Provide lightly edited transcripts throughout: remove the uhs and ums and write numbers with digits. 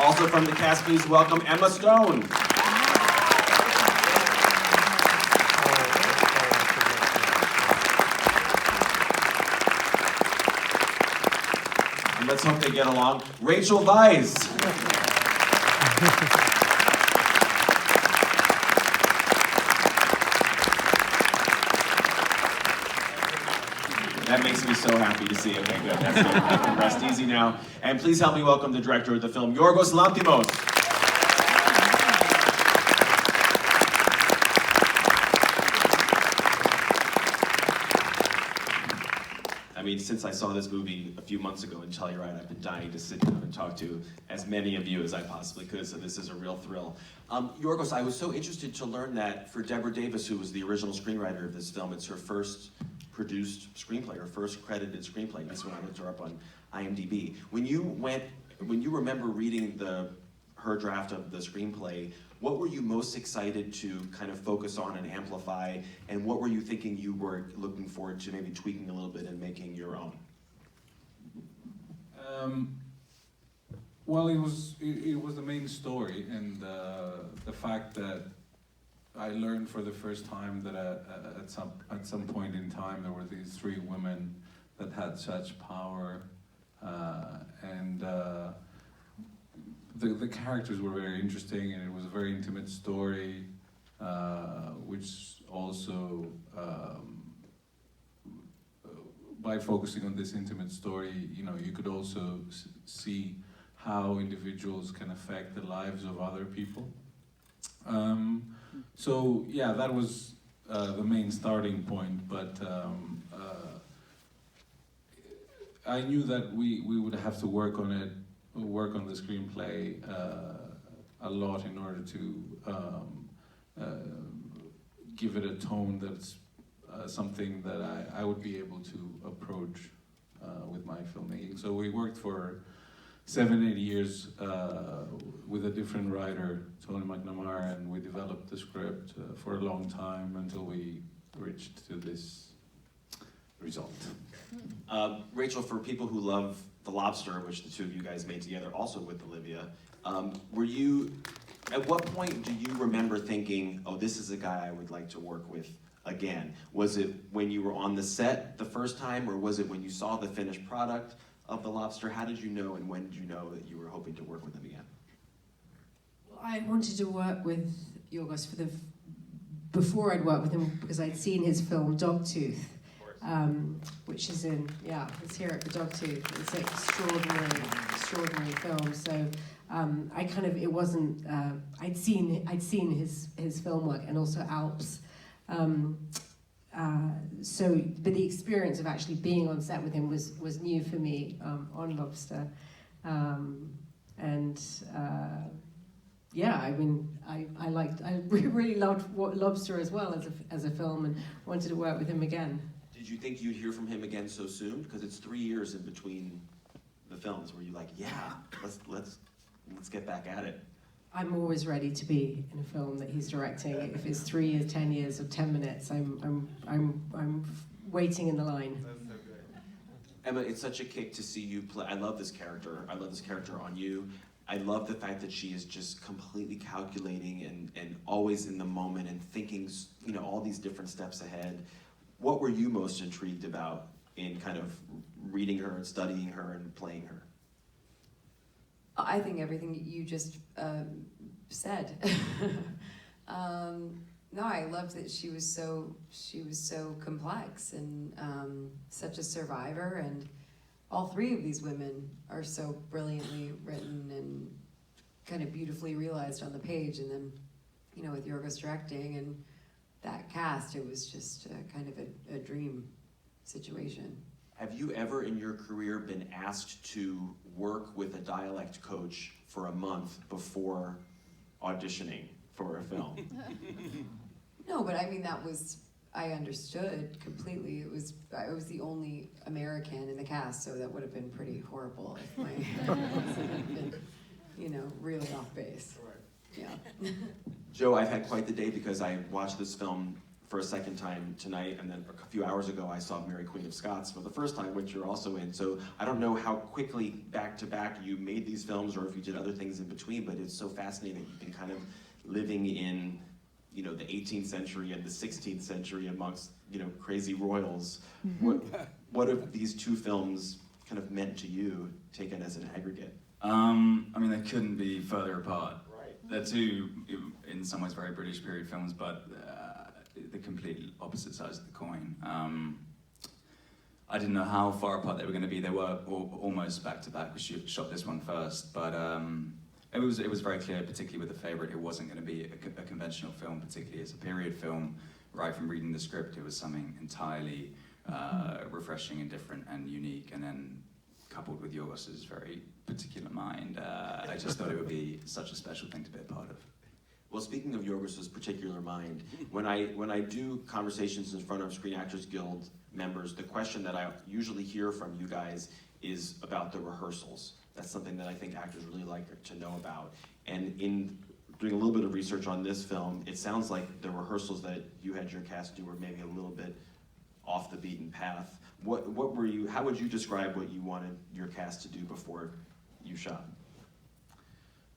Also from the cast, please welcome Emma Stone. And let's hope they get along. Rachel Weisz. That makes me so happy to see. Okay, good. That's good. I can rest easy now. And please help me welcome the director of the film, Yorgos Lanthimos. I mean, since I saw this movie a few months ago in Telluride, I've been dying to sit down and talk to as many of you as I possibly could, so this is a real thrill. Yorgos, I was so interested to learn that for Deborah Davis, who was the original screenwriter of this film, it's her first produced screenplay, her first credited screenplay. That's when I looked her up on IMDb. When you remember reading her draft of the screenplay, what were you most excited to kind of focus on and amplify, and what were you thinking you were looking forward to maybe tweaking a little bit and making your own? Well, it was the main story, and the fact that I learned for the first time that at some point in time there were these three women that had such power, and the characters were very interesting, and it was a very intimate story, which also, by focusing on this intimate story, you could also see how individuals can affect the lives of other people. So yeah, that was the main starting point, but I knew that we would have to work on the screenplay a lot in order to give it a tone that's something that I would be able to approach with my filmmaking. So we worked for 7-8 years with a different writer, Tony McNamara, and we developed the script for a long time until we reached to this result. Rachel, for people who love The Lobster, which the two of you guys made together, also with Olivia, at what point do you remember thinking, oh, this is a guy I would like to work with again? Was it when you were on the set the first time, or was it when you saw the finished product of The Lobster? How did you know, and when did you know that you were hoping to work with him again? Well, I wanted to work with Yorgos before I'd worked with him, because I'd seen his film Dogtooth, which is it's here at the Dogtooth. It's an extraordinary film. So I'd seen his film work, and also Alps. But the experience of actually being on set with him was new for me on Lobster, I really loved Lobster as well as a film, and wanted to work with him again. Did you think you'd hear from him again so soon? Because it's 3 years in between the films. Were you like, yeah, let's get back at it? I'm always ready to be in a film that he's directing. If it's 3 years, 10 years, or 10 minutes, I'm waiting in the line. Emma, it's such a kick to see you play. I love this character. I love this character on you. I love the fact that she is just completely calculating and always in the moment and thinking, all these different steps ahead. What were you most intrigued about in kind of reading her and studying her and playing her? I think everything you just said. No, I loved that she was so complex and such a survivor, and all three of these women are so brilliantly written and kind of beautifully realized on the page, and then with Yorgos directing and that cast, it was just kind of a dream situation. Have you ever in your career been asked to work with a dialect coach for a month before auditioning for a film? No, but I mean, I understood completely. I was the only American in the cast, so that would have been pretty horrible if my accent had been, really off base. Yeah. Joe, I've had quite the day because I watched this film for a second time tonight, and then a few hours ago I saw Mary Queen of Scots for the first time, which you're also in. So I don't know how quickly back to back you made these films, or if you did other things in between, but it's so fascinating that you've been kind of living in, you know, the 18th century and the 16th century amongst, you know, crazy royals. What have these two films kind of meant to you, taken as an aggregate? I mean, they couldn't be further apart. Right. They're two, in some ways, very British period films, but the complete opposite sides of the coin. I didn't know how far apart they were going to be. They were almost back to back. We shot this one first, but it was very clear, particularly with The Favourite, it wasn't going to be a conventional film, particularly as a period film. Right from reading the script, it was something entirely refreshing and different and unique, and then coupled with Yorgos's very particular mind, I just thought it would be such a special thing to be a part of. Well, speaking of Yorgos's particular mind, when I do conversations in front of Screen Actors Guild members, the question that I usually hear from you guys is about the rehearsals. That's something that I think actors really like to know about. And in doing a little bit of research on this film, it sounds like the rehearsals that you had your cast do were maybe a little bit off the beaten path. How would you describe what you wanted your cast to do before you shot?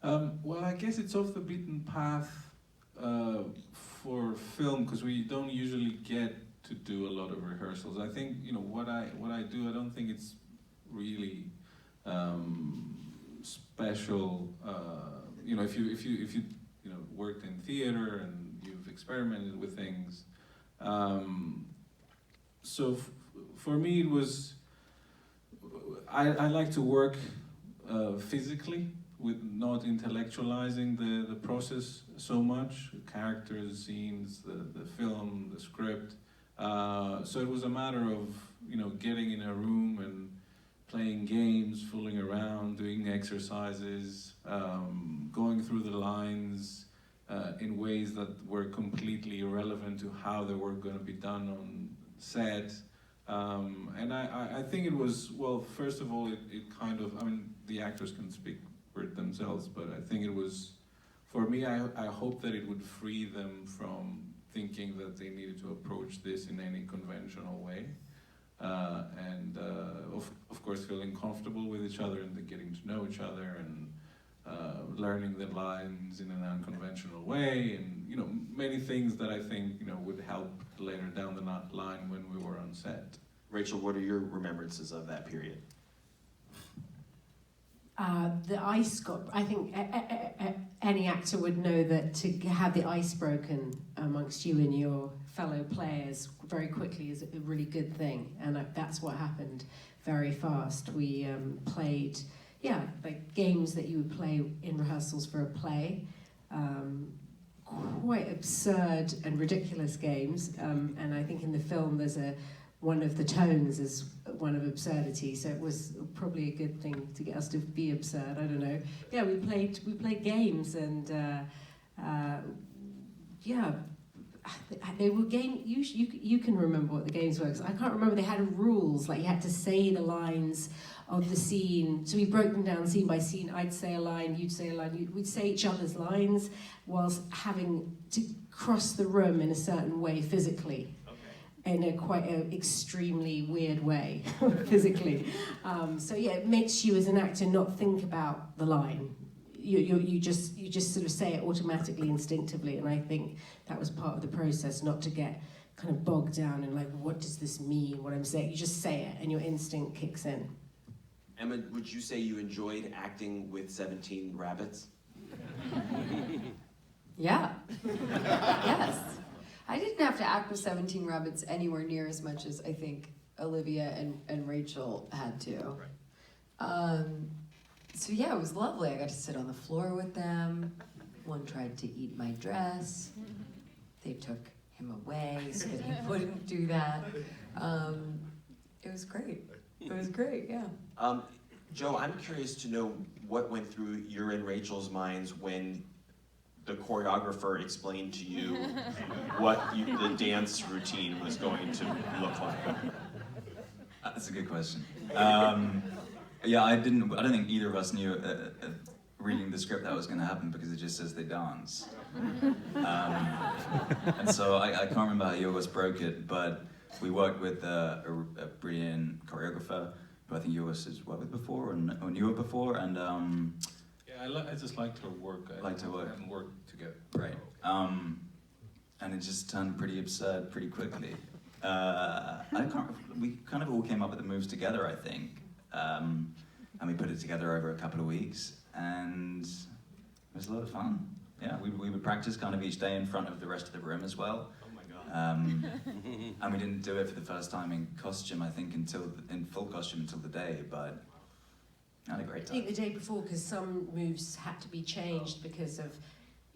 Well, I guess it's off the beaten path for film, because we don't usually get to do a lot of rehearsals. I think, you know, what I do, I don't think it's really special. You know, if you worked in theater and you've experimented with things. So for me, it was, I like to work physically, with not intellectualizing the process so much, characters, scenes, the film, the script. So it was a matter of, you know, getting in a room and playing games, fooling around, doing exercises, going through the lines in ways that were completely irrelevant to how they were going to be done on set. And I think it was, well, first of all, it kind of, I mean, the actors can speak for it themselves, but I think it was, for me, I hope that it would free them from thinking that they needed to approach this in any conventional way. And of course, feeling comfortable with each other and getting to know each other and learning the lines in an unconventional way, and, you know, many things that I think, you know, would help later down the line when we were on set. Rachel, what are your remembrances of that period? The ice got, I think any actor would know that to have the ice broken amongst you and your fellow players very quickly is a really good thing, and that's what happened very fast. We played, like games that you would play in rehearsals for a play, quite absurd and ridiculous games, and I think in the film there's one of the tones is one of absurdity, so it was probably a good thing to get us to be absurd. I don't know. Yeah, we played games, and they were game. You can remember what the games were, 'cause I can't remember. They had rules, like you had to say the lines of the scene. So we broke them down scene by scene. I'd say a line, you'd say a line. We'd say each other's lines whilst having to cross the room in a certain way physically. In a quite extremely weird way, physically. So yeah, it makes you as an actor not think about the line. You just sort of say it automatically, instinctively, and I think that was part of the process, not to get kind of bogged down in like, what does this mean, what I'm saying? You just say it, and your instinct kicks in. Emma, would you say you enjoyed acting with 17 rabbits? Yeah. Yes. I didn't have to act with 17 rabbits anywhere near as much as I think Olivia and Rachel had to. Right. So yeah, it was lovely. I got to sit on the floor with them. One tried to eat my dress. They took him away so that he wouldn't do that. It was great. It was great, yeah. Joe, I'm curious to know what went through your and Rachel's minds when the choreographer explained to you what the dance routine was going to look like. That's a good question. Yeah, I don't think either of us knew reading the script that was going to happen because it just says they dance. And so I can't remember how Yorgos broke it, but we worked with a brilliant choreographer who I think Yorgos has worked with before or knew of before, and Yeah, I just liked her work. Liked her work. And worked together. right. And it just turned pretty absurd pretty quickly. We kind of all came up with the moves together, I think. And we put it together over a couple of weeks, and it was a lot of fun. Yeah, we would practice kind of each day in front of the rest of the room as well. Oh my God. And we didn't do it for the first time in costume, I think, in full costume until the day, but I had a great I think time. the day before, because some moves had to be changed because of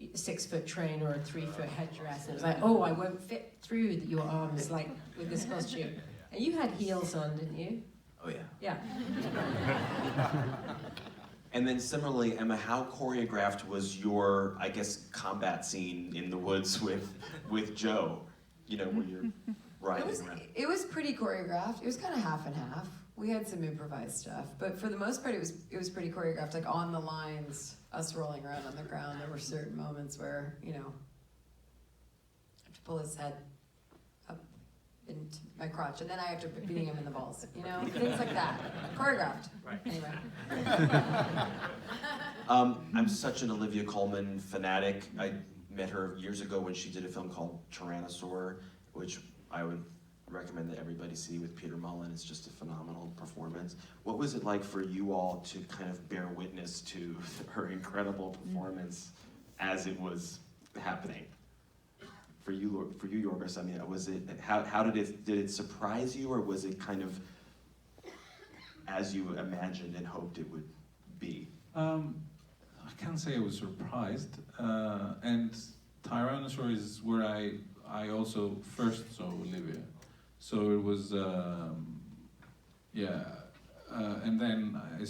a 6-foot train or a 3-foot headdress. And it was like, oh, I won't fit through your arms like with this costume. And you had heels on, didn't you? Oh yeah. Yeah. And then similarly, Emma, how choreographed was your, I guess, combat scene in the woods with Joe? You know, where you're riding around. It was pretty choreographed. It was kind of half and half. We had some improvised stuff, but for the most part, it was pretty choreographed. Like on the lines, us rolling around on the ground. There were certain moments where I have to pull his head up into my crotch, and then I have to beating him in the balls. Things like that. Choreographed. Right. Anyway. I'm such an Olivia Colman fanatic. I met her years ago when she did a film called Tyrannosaur, which I would recommend that everybody see with Peter Mullen. It's just a phenomenal performance. What was it like for you all to kind of bear witness to her incredible performance as it was happening? For you, Yorgos, I mean, was it how did it surprise you, or was it kind of as you imagined and hoped it would be? I can't say I was surprised. And Tyrannosaur is where I also first saw Olivia. So it was, and then I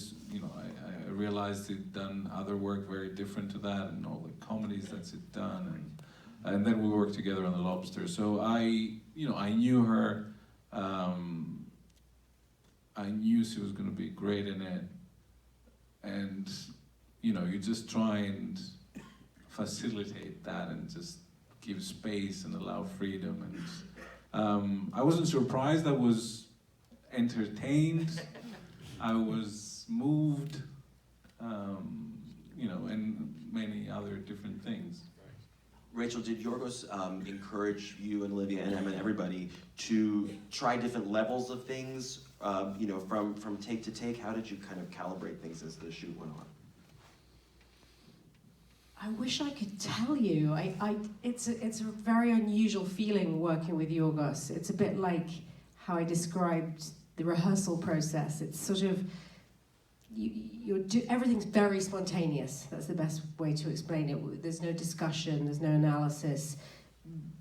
realized he'd done other work very different to that, and all the comedies that's it done, and then we worked together on The Lobster. So I knew her. I knew she was going to be great in it, and you just try and facilitate that and just give space and allow freedom. And I wasn't surprised. I was entertained. I was moved. And many other different things. Rachel, did Yorgos encourage you and Olivia and Emma and everybody to try different levels of things, from take to take? How did you kind of calibrate things as the shoot went on? I wish I could tell you. It's a very unusual feeling working with Yorgos. It's a bit like how I described the rehearsal process. It's sort of everything's very spontaneous. That's the best way to explain it. There's no discussion. There's no analysis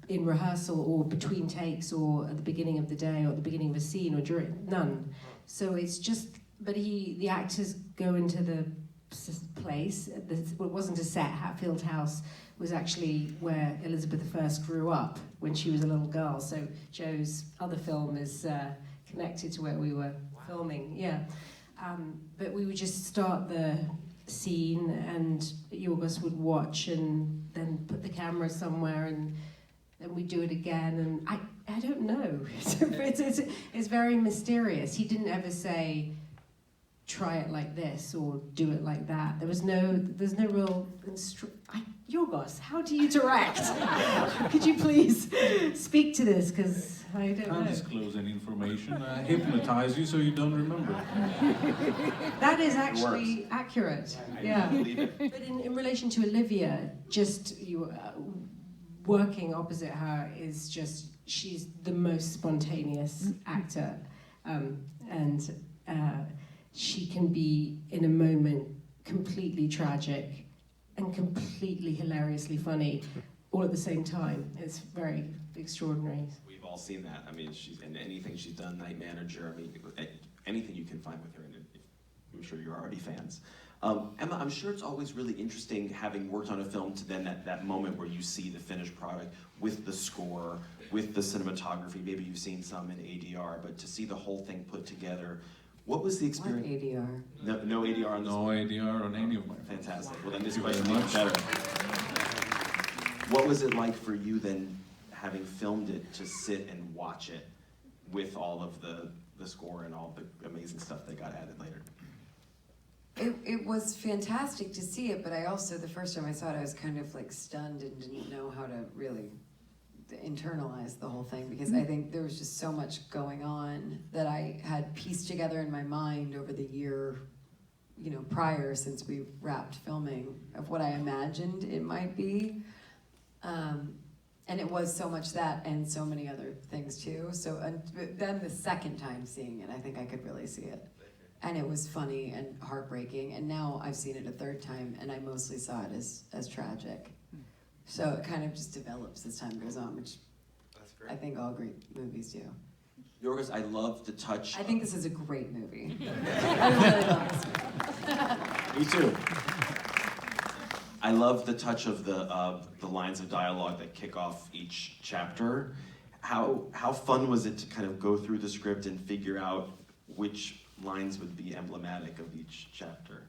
in rehearsal or between takes or at the beginning of the day or at the beginning of a scene or during none. So it's just. But the actors go into the place. It wasn't a set. Hatfield House was actually where Elizabeth I grew up when she was a little girl. So Joe's other film is connected to where we were filming. Yeah, but we would just start the scene, and Yorgos would watch, and then put the camera somewhere, and then we do it again. And I don't know. It's very mysterious. He didn't ever say, try it like this or do it like that. There's no real Yorgos, how do you direct? Could you please speak to this, because I don't know. Can't disclose any information. I hypnotize you so you don't remember. That is actually accurate. Yeah. But in relation to Olivia, just working opposite her is just, she's the most spontaneous actor, and she can be, in a moment, completely tragic and completely hilariously funny all at the same time. It's very extraordinary. We've all seen that. I mean, she's in anything she's done, Night Manager, I mean, anything you can find with her, and I'm sure you're already fans. Emma, I'm sure it's always really interesting, having worked on a film, to then that moment where you see the finished product with the score, with the cinematography. Maybe you've seen some in ADR, but to see the whole thing put together What was the What experience? ADR? No ADR on this No one? ADR on any of my films. Fantastic. Well, then this Thank you might very be much. better. What was it like for you then, having filmed it, to sit and watch it with all of the score and all the amazing stuff that got added later? It was fantastic to see it, but I also, the first time I saw it, I was kind of like stunned and didn't know how to really internalize the whole thing, because I think there was just so much going on that I had pieced together in my mind over the year, you know, prior, since we wrapped filming, of what I imagined it might be. And it was so much that and so many other things too. So then the second time seeing it, I think I could really see it. And it was funny and heartbreaking. And now I've seen it a third time, and I mostly saw it as tragic. So it kind of just develops as time goes on, which I think all great movies do. Yorgos, I love the touch. I think this is a great movie. I really love this movie. Me too. I love the touch of the lines of dialogue that kick off each chapter. How fun was it to kind of go through the script and figure out which lines would be emblematic of each chapter?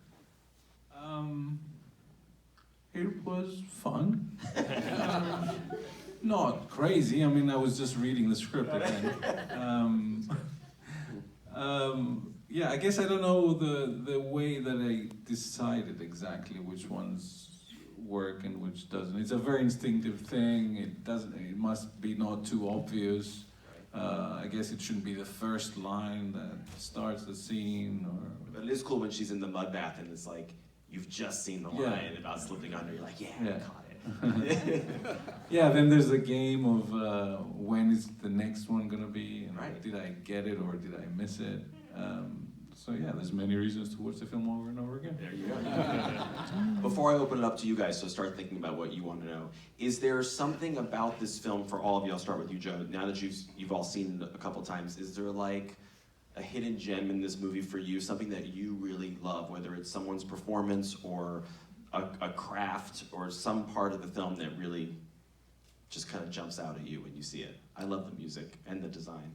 It was fun. Not crazy. I mean, I was just reading the script again. Yeah, I guess I don't know the way that I decided exactly which ones work and which doesn't. It's a very instinctive thing. It must be not too obvious. I guess it shouldn't be the first line that starts the scene, or. But it is cool when she's in the mud bath and it's like, you've just seen the Yeah. line about slipping under, you're like, yeah, I Yeah. caught it. Yeah, then there's the game of when is the next one gonna be, and Right. did I get it or did I miss it? So yeah, there's many reasons to watch the film over and over again. There you go. Before I open it up to you guys, so start thinking about what you want to know. Is there something about this film, for all of you, I'll start with you, Joe, now that you've all seen it a couple times, is there like a hidden gem in this movie for you, something that you really love, whether it's someone's performance or a craft or some part of the film that really just kind of jumps out at you when you see it? I love the music and the design.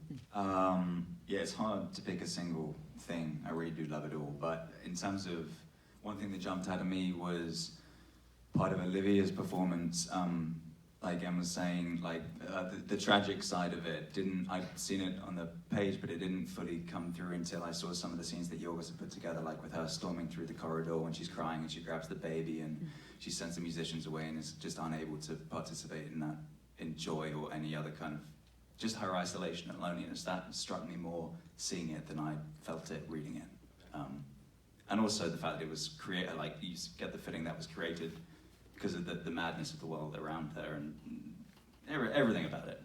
Yeah, it's hard to pick a single thing. I really do love it all. But in terms of one thing that jumped out at me was part of Olivia's performance. Like Em was saying, like the tragic side of it I'd seen it on the page, but it didn't fully come through until I saw some of the scenes that Yorgos had put together, like with her storming through the corridor when she's crying and she grabs the baby and she sends the musicians away and is just unable to participate in that, in joy or any other kind of, just her isolation and loneliness. That struck me more seeing it than I felt it reading it. And also the fact that it was created, like you get the feeling that was created because of the madness of the world around her and everything about it.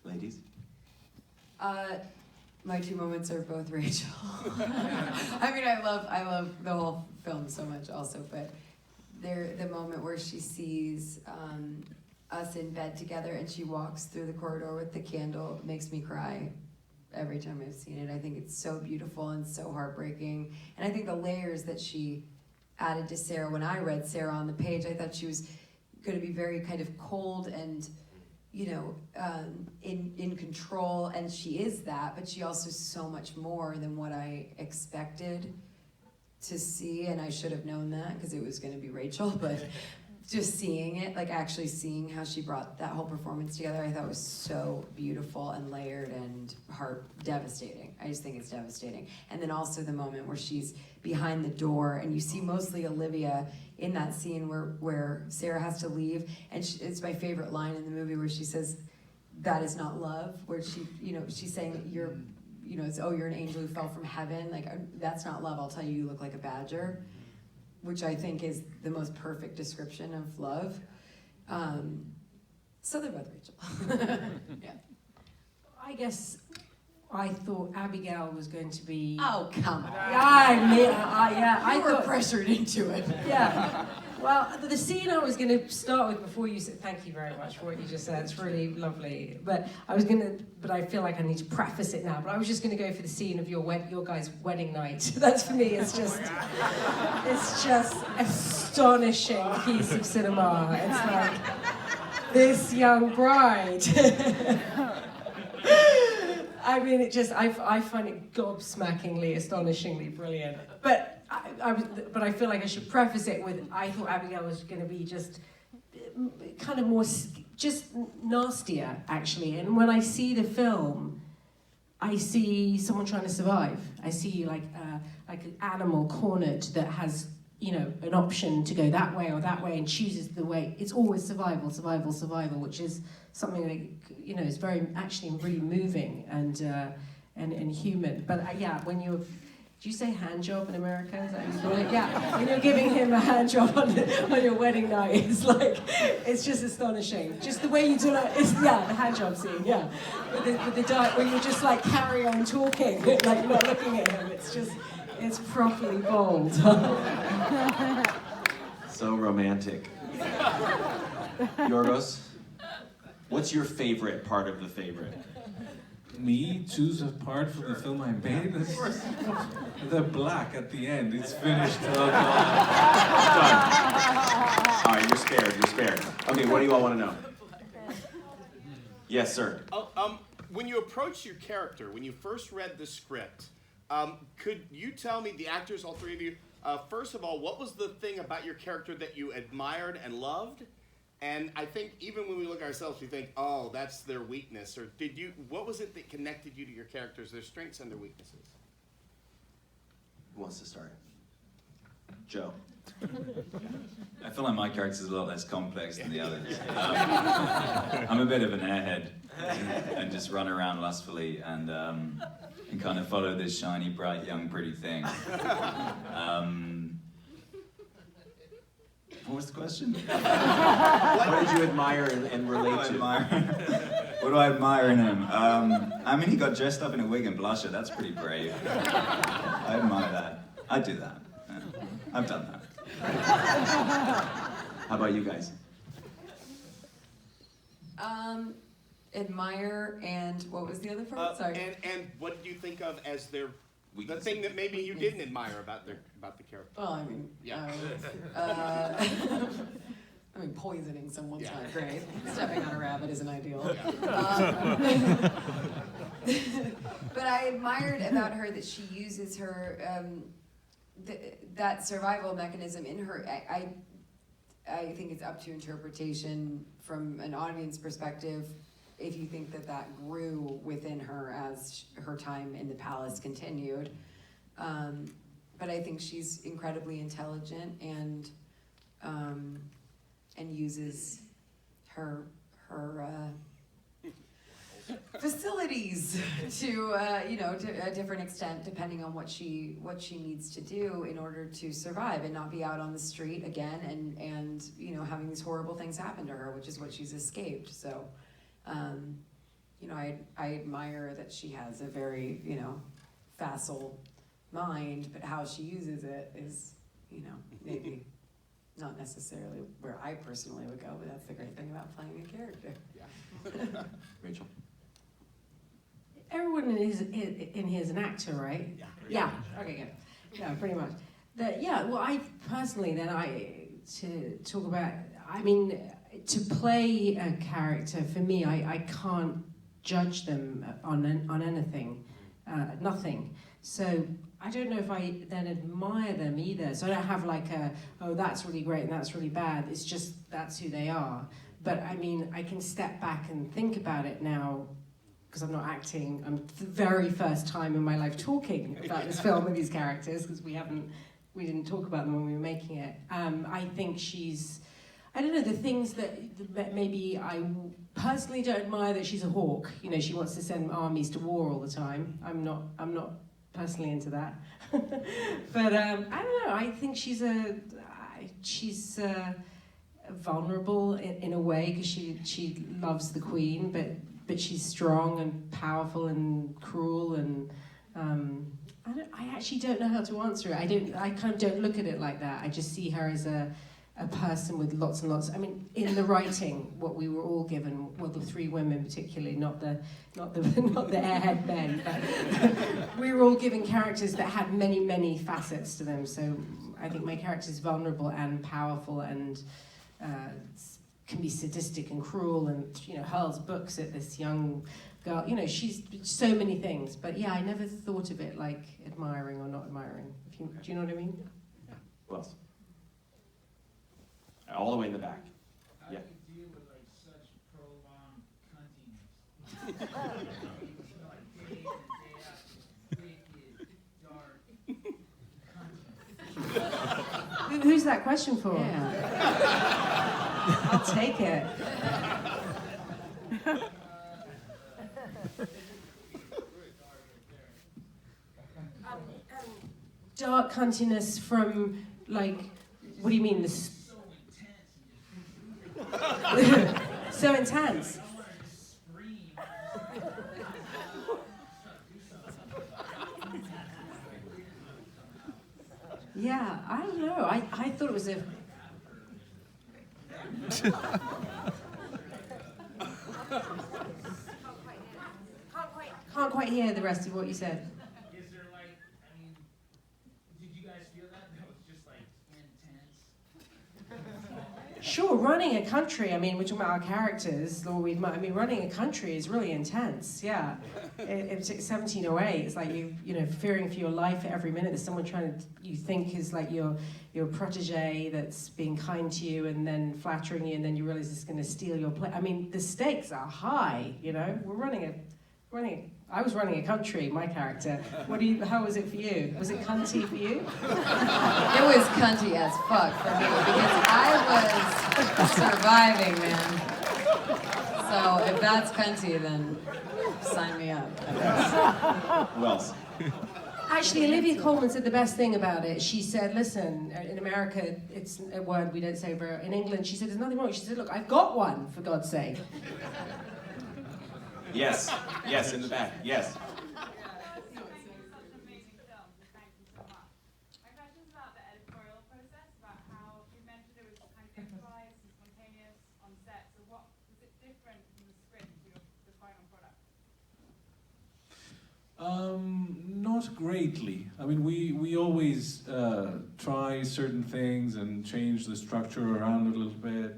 Ladies? My two moments are both Rachel. I mean, I love the whole film so much also, but the moment where she sees us in bed together and she walks through the corridor with the candle makes me cry every time I've seen it. I think it's so beautiful and so heartbreaking. And I think the layers that she added to Sarah, when I read Sarah on the page, I thought she was going to be very kind of cold and, you know, in control, and she is that, but she also is so much more than what I expected to see, and I should have known that because it was going to be Rachel, but just seeing it, like actually seeing how she brought that whole performance together, I thought was so beautiful and layered and devastating. I just think it's devastating. And then also the moment where she's behind the door and you see mostly Olivia in that scene where Sarah has to leave, and it's my favorite line in the movie where she says, "That is not love," where she, you know, she's saying that you're, you know, it's, "Oh, you're an angel who fell from heaven." Like, that's not love. I'll tell you, you look like a badger, which I think is the most perfect description of love. So they're both Rachel. Yeah. I guess I thought Abigail was going to be. Oh, come on. I were thought pressured into it. Yeah. Well, the scene I was going to start with before you said, thank you very much for what you just said. It's really lovely. But I feel like I need to preface it now. But I was just going to go for the scene of your guys' wedding night. That's for me. It's just astonishing piece of cinema. It's like this young bride. I mean, I find it gobsmackingly, astonishingly brilliant. But I feel like I should preface it with, I thought Abigail was going to be just kind of more, just nastier, actually. And when I see the film, I see someone trying to survive. I see like an animal cornered that has, you know, an option to go that way or that way and chooses the way. It's always survival, survival, survival, which is something that, you know, is very, actually really moving and human. But yeah, when you're, do you say hand job in America? Is that how you call it? Yeah, when you're giving him a hand job on your wedding night, it's like, it's just astonishing. Just the way you do it, the hand job scene, yeah. With the diet, when you just like carry on talking, like you're not looking at him, it's just, it's properly bold. So romantic. Yorgos, what's your favorite part of The Favorite? Me choose a part from the film I made? The black at the end, it's finished. Oh, God. Done. All right, you're spared. Okay, what do you all want to know? Yes, sir. When you approached your character, when you first read the script, could you tell me, the actors, all three of you, first of all, what was the thing about your character that you admired and loved? And I think even when we look at ourselves, we think, oh, that's their weakness. Or what was it that connected you to your characters, their strengths and their weaknesses? Who wants to start? Joe. I feel like my character's a lot less complex than the others. I'm a bit of an airhead and just run around lustfully and kind of follow this shiny, bright, young, pretty thing. What was the question? What did you admire and relate to? What do I admire in him? I mean, he got dressed up in a wig and blusher. That's pretty brave. I admire that. I'd do that. Yeah. I've done that. How about you guys? Admire and what was the other part? Sorry. And what did you think of as the thing that maybe you didn't admire about the character? Well, I mean, Yeah. I mean, poisoning someone's not great. Stepping on a rabbit isn't ideal. Yeah. But I admired about her that she uses her that survival mechanism in her. I think it's up to interpretation from an audience perspective. If you think that grew within her as her time in the palace continued. But I think she's incredibly intelligent and uses her facilities to a different extent, depending on what she needs to do in order to survive and not be out on the street again and having these horrible things happen to her, which is what she's escaped. So. I admire that she has a very, facile mind, but how she uses it is, maybe not necessarily where I personally would go, but that's the great thing about playing a character. Yeah. Rachel. Everyone in here is an actor, right? Yeah. Okay, good. Yeah, pretty much. Well, I personally, to talk about, I mean, to play a character, for me, I can't judge them on anything, nothing. So I don't know if I then admire them either. So I don't have like that's really great and that's really bad. It's just that's who they are. But I mean, I can step back and think about it now because I'm not acting. I'm the very first time in my life talking about this film with these characters because we didn't talk about them when we were making it. I think I don't know, the things that maybe I personally don't admire, that she's a hawk. She wants to send armies to war all the time. I'm not personally into that. But I don't know, I think she's vulnerable in a way because she loves the queen, but she's strong and powerful and cruel and I actually don't know how to answer it. I kind of don't look at it like that. I just see her as a person with lots and lots. I mean, in the writing, what we were all given, well, the three women particularly, not the airhead men, but we were all given characters that had many, many facets to them. So I think my character is vulnerable and powerful and can be sadistic and cruel and hurls books at this young girl. You know, she's so many things. But yeah, I never thought of it like admiring or not admiring. Do you know what I mean? Who else? All the way in the back. How Yeah. do you deal with like such prolonged cuntiness? Like day in and day out, just wicked, dark cuntiness. Who's that question for? Yeah. I'll take it. Dark cuntiness from, like, what do you mean? So intense. So intense. I want to just scream. Yeah, I don't know. I thought it was a. Can't quite hear the rest of what you said. Is there like, I mean, did you guys feel that? That was just like intense. Sure, running a country, I mean, we're talking about our characters, I mean, running a country is really intense, yeah. It's 1708, it's like you know, fearing for your life at every minute. There's someone you think is like your protege that's being kind to you and then flattering you, and then you realize it's going to steal your place. I mean, the stakes are high, you know. I was running a country, my character. How was it for you? Was it cunty for you? It was cunty as fuck for me because I was surviving, man. So if that's cunty, then sign me up. Who else? Actually, Olivia Colman said the best thing about it. She said, listen, in America, it's a word we don't say very. In England, she said, there's nothing wrong. She said, look, I've got one, for God's sake. Yes. Yes, in the back. Yes. Not greatly. I mean, we always try certain things and change the structure around a little bit.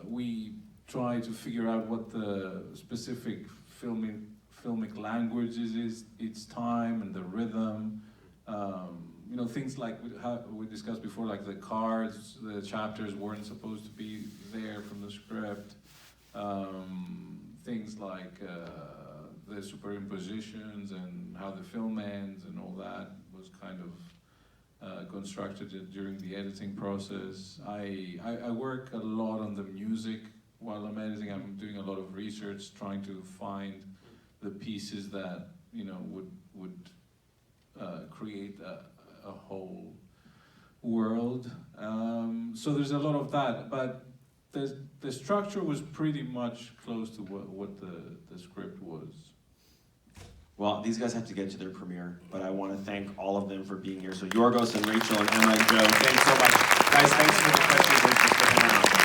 We try to figure out what the specific filmic language is each time, and the rhythm. You know, things like how we discussed before, like the cards, the chapters weren't supposed to be there from the script. Things like the superimpositions and how the film ends and all that was kind of constructed during the editing process. I work a lot on the music while I'm editing. I'm doing a lot of research, trying to find the pieces that, you know, would create a whole world. So there's a lot of that, but the structure was pretty much close to what the script was. Well, these guys have to get to their premiere, but I want to thank all of them for being here. So Yorgos and Rachel and Emma and Joe, thanks so much. Guys, thanks for the questions and for hanging out.